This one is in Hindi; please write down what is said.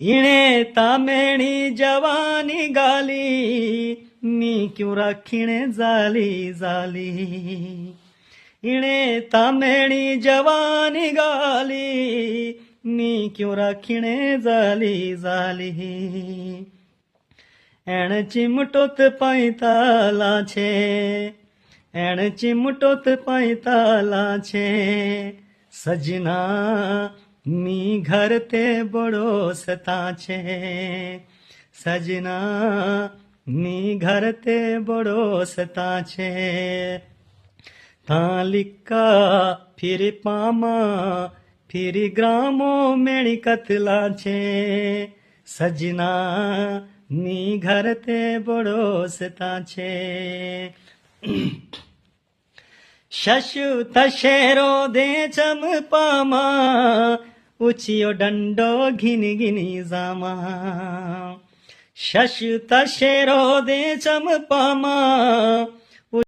इणे तामेणी जवानी गाली नी क्यों राखीणे जाली जाली इणे तामेणी जवानी गाली नी क्यों राखीणे जाली जाली एण चिमटोत पैताला छे एण चिमटोत पैताला छे सजना नी घर ते बड़ो सता छे सजना नी घर ते बड़ो सता छे तालिका फिर पामा फिर ग्रामो मेणी कतला छे सजना नी घर ते बड़ो सता छे शशु तशेरो दे चंपामा उचियो डंडो घिनी घिनी जामा शशु तशेरो दे चंपामा